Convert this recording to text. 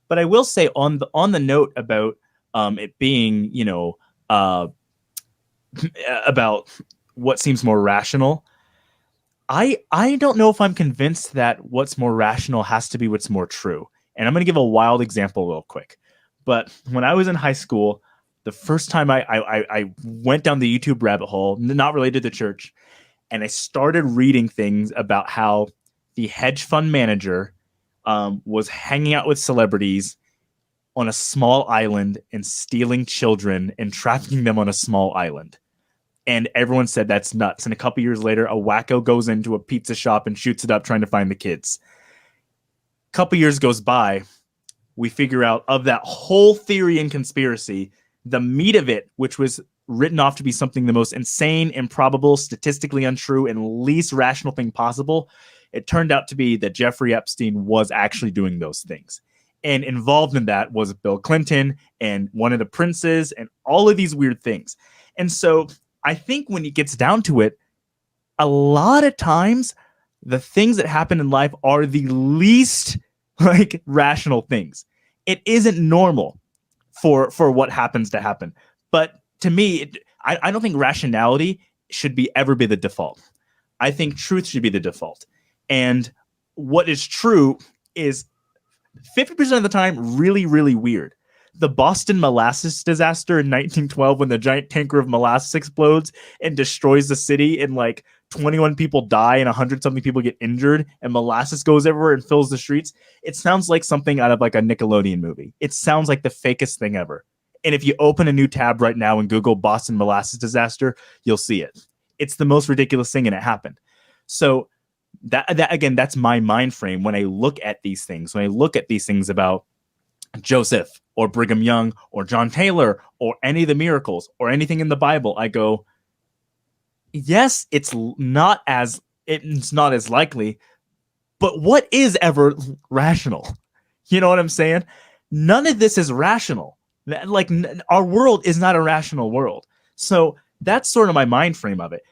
But I will say on the note about it being, about what seems more rational. I don't know if I'm convinced that what's more rational has to be what's more true. And I'm going to give a wild example real quick. But when I was in high school, the first time I went down the YouTube rabbit hole, not related to church, and I started reading things about how the hedge fund manager was hanging out with celebrities on a small island and stealing children and trafficking them on a small island. And everyone said that's nuts. And a couple years later, a wacko goes into a pizza shop and shoots it up trying to find the kids. A couple years goes by, we figure out of that whole theory and conspiracy, the meat of it, which was written off to be something the most insane, improbable, statistically untrue, and least rational thing possible, it turned out to be that Jeffrey Epstein was actually doing those things. And involved in that was Bill Clinton and one of the princes and all of these weird things. And so I think when it gets down to it, a lot of times the things that happen in life are the least rational things. It isn't normal for what happens to happen. But to me, I don't think rationality should ever be the default. I think truth should be the default. And what is true is 50% of the time really, really weird. The Boston molasses disaster in 1912, when the giant tanker of molasses explodes and destroys the city, and 21 people die and 100-something people get injured, and molasses goes everywhere and fills the streets. It sounds like something out of a Nickelodeon movie. It sounds like the fakest thing ever. And if you open a new tab right now and Google Boston molasses disaster, you'll see it. It's the most ridiculous thing, and it happened. So that again, that's my mind frame when I look at these things. When I look at these things about Joseph or Brigham Young or John Taylor or any of the miracles or anything in the Bible, I go, yes, it's not as likely, but what is ever rational? You know what I'm saying? None of this is rational. Our world is not a rational world. So that's sort of my mind frame of it.